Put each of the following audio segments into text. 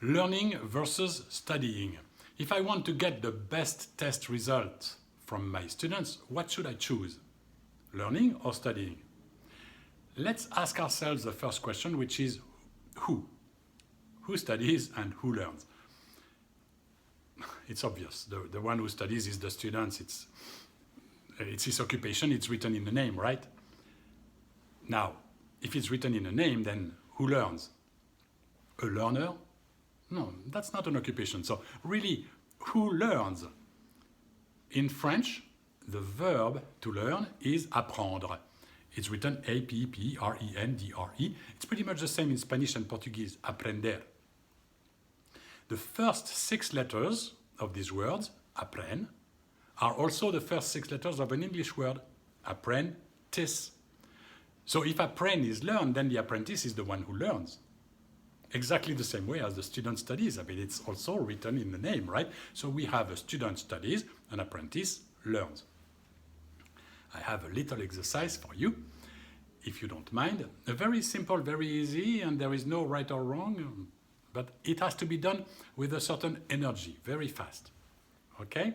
Learning versus studying. If I want to get the best test result from my students, what should I choose? Learning or studying? Let's ask ourselves the first question, which is who? Who studies and who learns? It's obvious. The one who studies is the student. It's his occupation. It's written in the name, right? Now, if it's written in a name, then who learns? A learner? No, that's not an occupation. So really, who learns? In French, the verb to learn is apprendre. It's written A-P-P-R-E-N-D-R-E. It's pretty much the same in Spanish and Portuguese, aprender. The first 6 letters of these words, apprenne, are also the first 6 letters of an English word, apprentice. So if apprenne is learn, then the apprentice is the one who learns. Exactly the same way as the student studies. I mean, it's also written in the name, right? So we have a student studies, an apprentice learns. I have a little exercise for you, if you don't mind. A very simple, very easy, and there is no right or wrong, but it has to be done with a certain energy, very fast. Okay?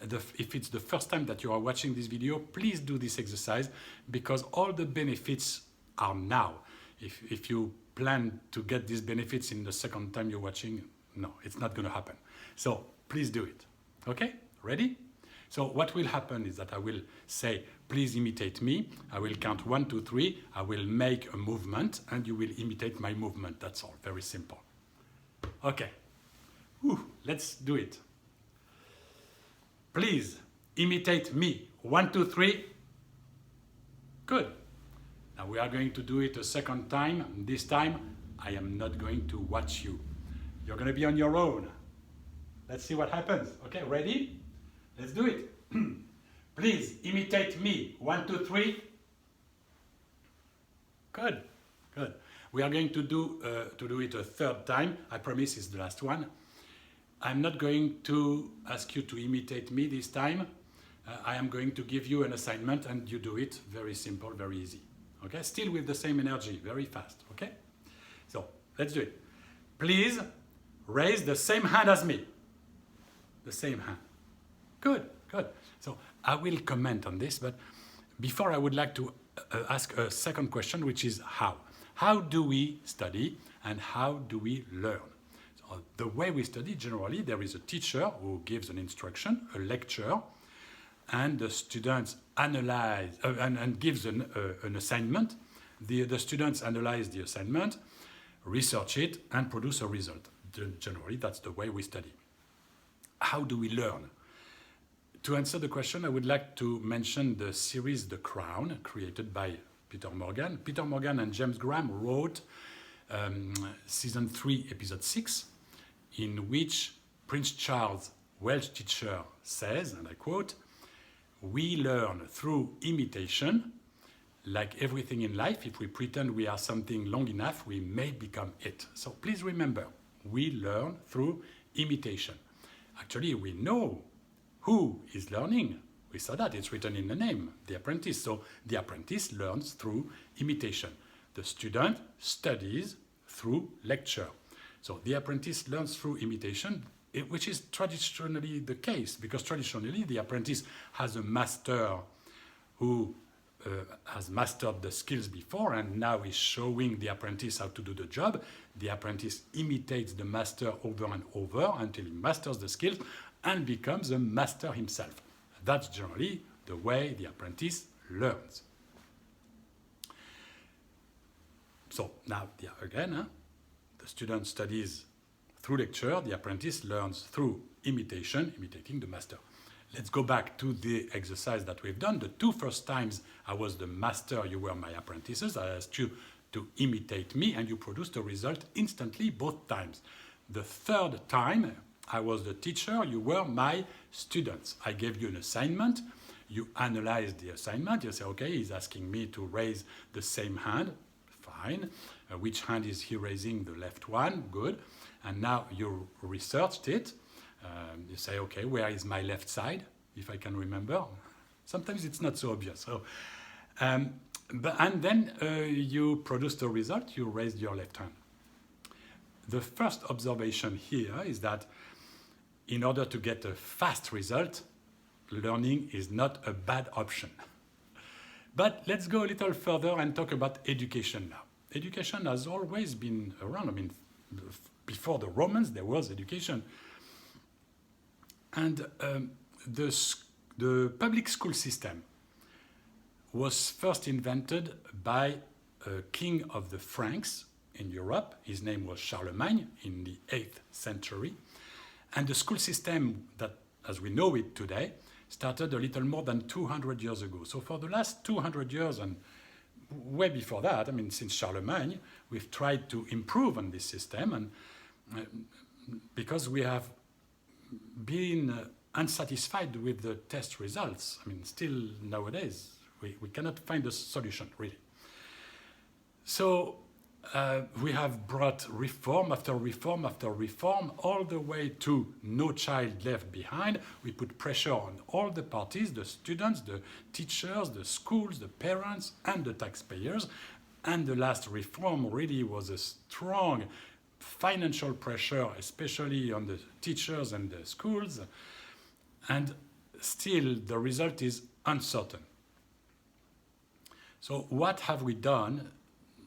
If it's the first time that you are watching this video, please do this exercise because all the benefits are now. If you plan to get these benefits in the second time you're watching, no, it's not going to happen. So please do it. Okay? Ready? So what will happen is that I will say, please imitate me. I will count 1, 2, 3. I will make a movement and you will imitate my movement. That's all. Very simple. Okay. Let's do it. Please imitate me. 1, 2, 3. Good. Now we are going to do it a second time. This time, I am not going to watch you. You're going to be on your own. Let's see what happens. Okay, ready? Let's do it. Please imitate me. 1, 2, 3. Good, good. We are going to do it a third time. I promise it's the last one. I'm not going to ask you to imitate me this time. I am going to give you an assignment and you do it. Very simple, very easy. Okay, still with the same energy, very fast. Okay, so let's do it. Please raise the same hand as me. The same hand. Good, good. So I will comment on this, but before I would like to ask a second question, which is how. How do we study and how do we learn? So the way we study, generally, there is a teacher who gives an instruction, a lecture, and the students analyze and gives an assignment. The students analyze the assignment, research it, and produce a result. Generally, that's the way we study. How do we learn? To answer the question, I would like to mention the series The Crown, created by Peter Morgan. Peter Morgan and James Graham wrote season 3, episode 6, in which Prince Charles, Welsh teacher, says, and I quote, "We learn through imitation. Like everything in life, if we pretend we are something long enough, we may become it." So please remember, we learn through imitation. Actually, we know who is learning. We saw that, it's written in the name, the apprentice. So the apprentice learns through imitation. The student studies through lecture. So the apprentice learns through imitation, which is traditionally the case, because traditionally the apprentice has a master who has mastered the skills before and now is showing the apprentice how to do the job. The apprentice imitates the master over and over until he masters the skills and becomes a master himself. That's generally the way the apprentice learns. So now, again, the student studies through lecture, the apprentice learns through imitation, imitating the master. Let's go back to the exercise that we've done. The 2 first times I was the master, you were my apprentices. I asked you to imitate me and you produced a result instantly both times. The 3rd time I was the teacher, you were my students. I gave you an assignment, you analyzed the assignment, you say, okay, he's asking me to raise the same hand, fine. Which hand is he raising? The left one, good. And now you researched it. You say, okay, where is my left side, if I can remember? Sometimes it's not so obvious. So, and then you produced a result, you raised your left hand. the first observation here is that in order to get a fast result, learning is not a bad option. But let's go a little further and talk about education now. Education has always been around. I mean, before the Romans, there was education. And the public school system was first invented by a king of the Franks in Europe. His name was Charlemagne in the 8th century. And the school system that, as we know it today, started a little more than 200 years ago. So for the last 200 years and way before that, I mean, since Charlemagne, we've tried to improve on this system, and because we have been unsatisfied with the test results. I mean, still nowadays, we cannot find a solution, really. So we have brought reform after reform after reform, all the way to no child left behind. We put pressure on all the parties, the students, the teachers, the schools, the parents, and the taxpayers. And the last reform really was a strong financial pressure, especially on the teachers and the schools. And still, the result is uncertain. So what have we done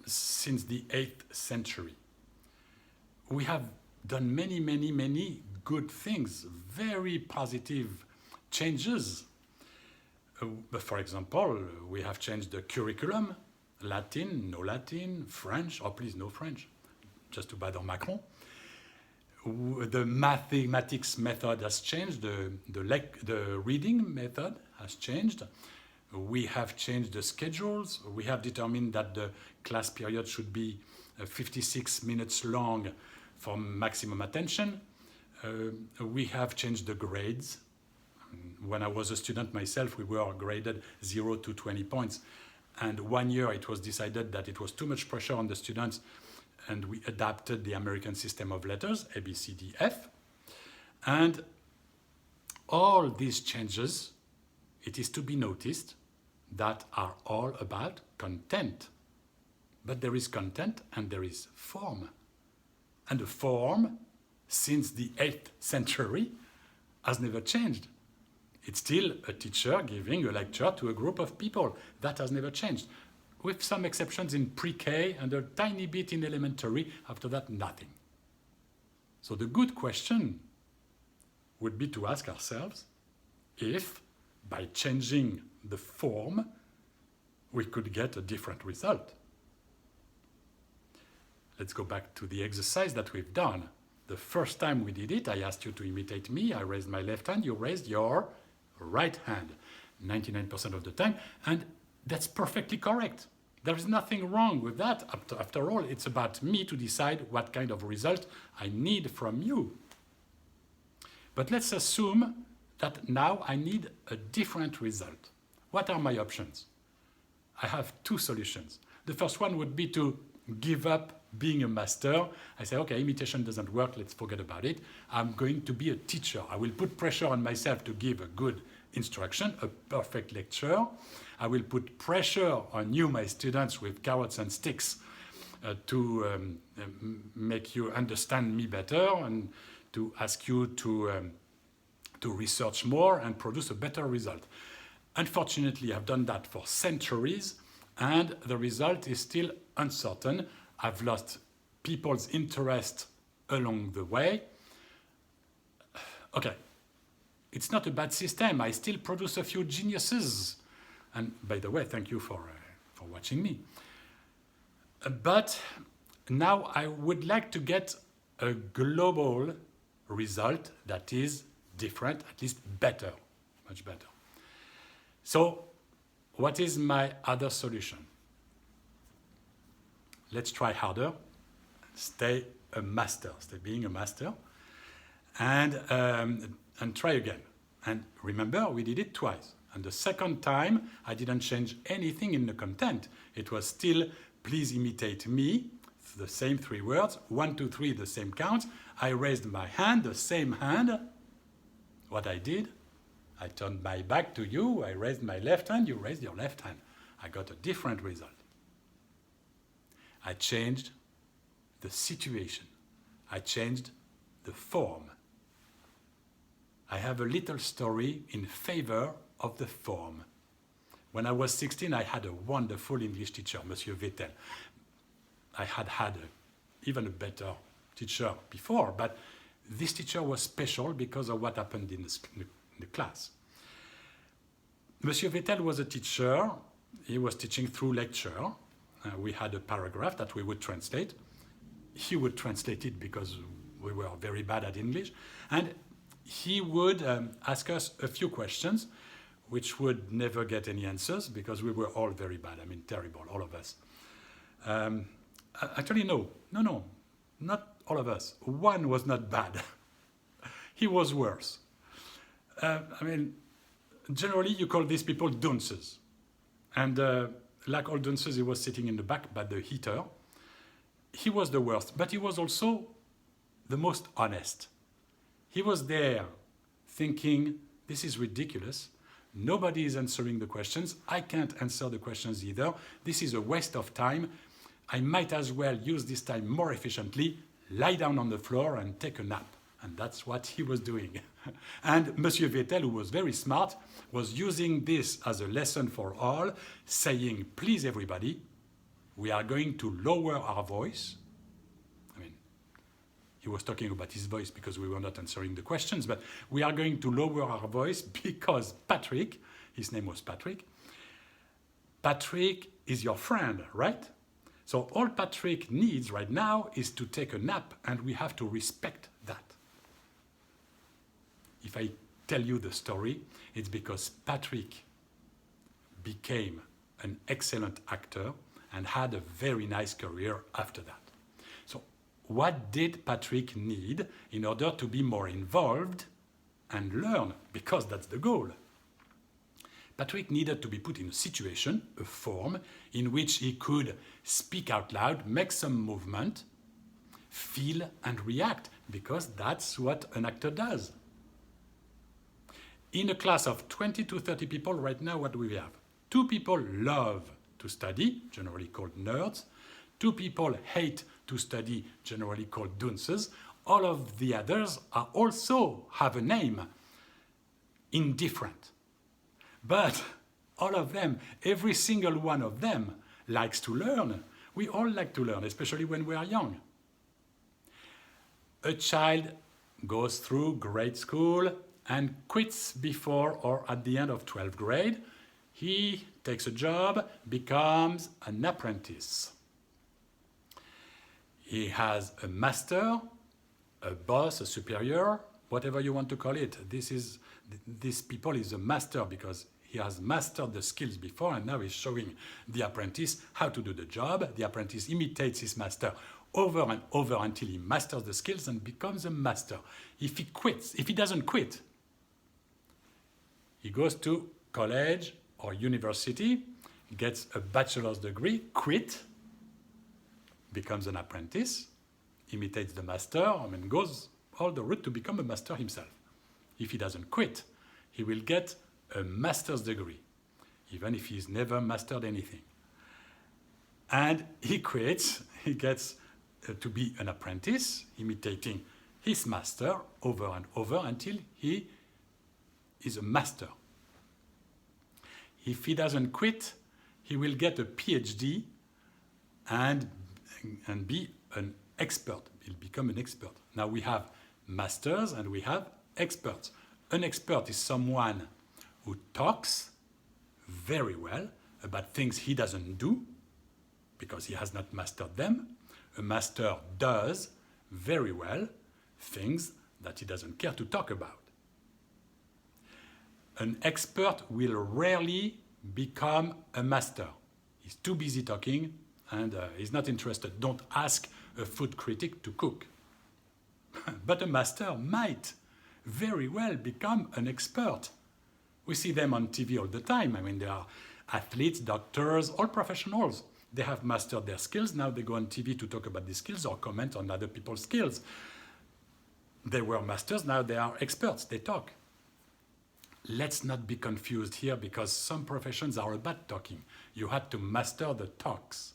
since the 8th century? We have done many, many, many good things, very positive changes. For example, we have changed the curriculum, Latin, no Latin, French, or please no French, just to bother Macron. The mathematics method has changed, the reading method has changed. We have changed the schedules. We have determined that the class period should be 56 minutes long for maximum attention. We have changed the grades. When I was a student myself, we were graded 0 to 20 points. And 1 year it was decided that it was too much pressure on the students, and we adapted the American system of letters, A, B, C, D, F. And all these changes, it is to be noticed, that are all about content. But there is content and there is form. And the form, since the 8th century, has never changed. It's still a teacher giving a lecture to a group of people. That has never changed. With some exceptions in pre-K and a tiny bit in elementary. After that, nothing. So the good question would be to ask ourselves if, by changing the form, we could get a different result. Let's go back to the exercise that we've done. The first time we did it, I asked you to imitate me. I raised my left hand, you raised your right hand 99% of the time, and that's perfectly correct. There is nothing wrong with that. After all, it's about me to decide what kind of result I need from you. But let's assume that now I need a different result. What are my options? I have two solutions. The first one would be to give up being a master. I say, okay, imitation doesn't work, let's forget about it. I'm going to be a teacher. I will put pressure on myself to give a good instruction, a perfect lecture. I will put pressure on you, my students, with carrots and sticks to make you understand me better and to ask you to research more and produce a better result. Unfortunately, I've done that for centuries, and the result is still uncertain. I've lost people's interest along the way. Okay, it's not a bad system. I still produce a few geniuses. And by the way, thank you for watching me. But now I would like to get a global result that is different, at least better, much better. So what is my other solution? Let's try harder, stay a master, stay being a master, and try again. And remember, we did it twice. And the second time, I didn't change anything in the content. It was still, please imitate me, the same 3 words, 1, 2, 3, the same counts. I raised my hand, the same hand. What I did, I turned my back to you, I raised my left hand, you raised your left hand. I got a different result. I changed the situation. I changed the form. I have a little story in favor of the form. When I was 16, I had a wonderful English teacher, Monsieur Vettel. I had even a better teacher before, but this teacher was special because of what happened in the class. Monsieur Vettel was a teacher. He was teaching through lecture. We had a paragraph that we would translate. He would translate it because we were very bad at English. And he would ask us a few questions, which would never get any answers because we were all very bad. I mean, terrible, all of us. Actually, no, not all of us. One was not bad. He was worse. I mean, generally you call these people dunces. And like all dunces, he was sitting in the back by the heater. He was the worst, but he was also the most honest. He was there thinking, this is ridiculous. Nobody is answering the questions. I can't answer the questions either. This is a waste of time. I might as well use this time more efficiently, lie down on the floor and take a nap. And that's what he was doing. And Monsieur Vettel, who was very smart, was using this as a lesson for all, saying, please everybody, we are going to lower our voice. I mean, he was talking about his voice because we were not answering the questions, but we are going to lower our voice because Patrick, his name was Patrick is your friend, right? So all Patrick needs right now is to take a nap, and we have to respect that. If I tell you the story, it's because Patrick became an excellent actor and had a very nice career after that. So what did Patrick need in order to be more involved and learn? Because that's the goal. Patrick needed to be put in a situation, a form, in which he could speak out loud, make some movement, feel and react, because that's what an actor does. In a class of 20 to 30 people right now, what do we have? 2 people love to study, generally called nerds. 2 people hate to study, generally called dunces. All of the others are also have a name, indifferent. But all of them, every single one of them likes to learn. We all like to learn, especially when we are young. A child goes through grade school and quits before or at the end of 12th grade. He takes a job, becomes an apprentice. He has a master, a boss, a superior, whatever you want to call it. This people is a master because he has mastered the skills before, and now he's showing the apprentice how to do the job. The apprentice imitates his master over and over until he masters the skills and becomes a master. If he doesn't quit, he goes to college or university, gets a bachelor's degree, quit, becomes an apprentice, imitates the master, and goes all the route to become a master himself. If he doesn't quit, he will get a master's degree, even if he's never mastered anything. And he quits, he gets to be an apprentice, imitating his master over and over until he is a master. If he doesn't quit, he will get a PhD and be an expert. He'll become an expert. Now we have masters and we have experts. An expert is someone who talks very well about things he doesn't do because he has not mastered them. A master does very well things that he doesn't care to talk about. An expert will rarely become a master. He's too busy talking and he's not interested. Don't ask a food critic to cook. But a master might very well become an expert. We see them on TV all the time. I mean, they are athletes, doctors, all professionals. They have mastered their skills. Now they go on TV to talk about these skills or comment on other people's skills. They were masters, now they are experts. They talk. Let's not be confused here because some professions are about talking. You had to master the talks.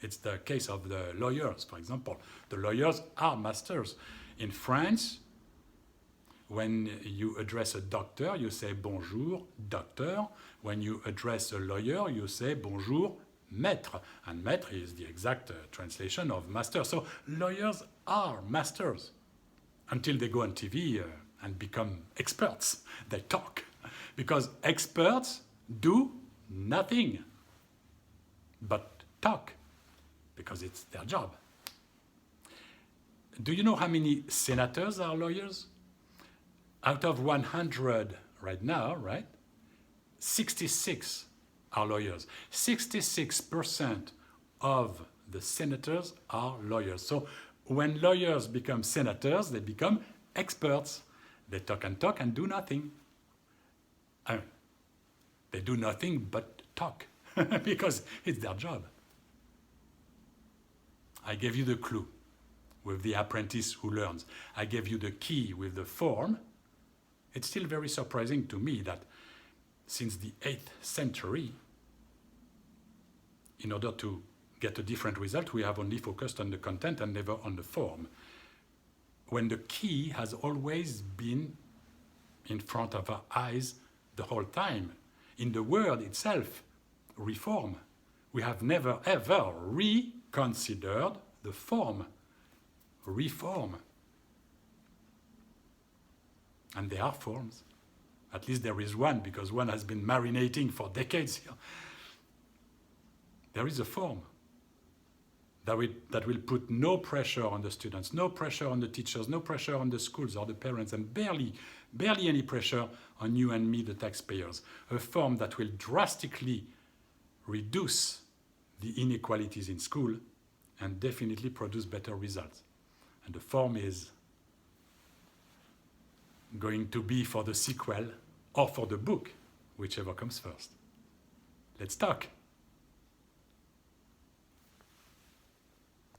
It's the case of the lawyers, for example. The lawyers are masters. In France, when you address a doctor, you say bonjour, docteur. When you address a lawyer, you say bonjour, maître. And maître is the exact translation of master. So lawyers are masters until they go on TV and become experts. They talk. Because experts do nothing but talk, because it's their job. Do you know how many senators are lawyers? Out of 100 right now, right? 66 are lawyers. 66% of the senators are lawyers. So when lawyers become senators, they become experts. They talk and do nothing. I mean, they do nothing but talk because it's their job. I gave you the clue with the apprentice who learns. I gave you the key with the form. It's still very surprising to me that since the 8th century, in order to get a different result, we have only focused on the content and never on the form. When the key has always been in front of our eyes the whole time. In the word itself, reform, we have never ever reconsidered the form. Reform. And there are forms. At least there is one, because one has been marinating for decades here. There is a form that will put no pressure on the students, no pressure on the teachers, no pressure on the schools or the parents, and barely any pressure on you and me, the taxpayers. A form that will drastically reduce the inequalities in school and definitely produce better results. And the form is going to be for the sequel or for the book, whichever comes first. Let's talk.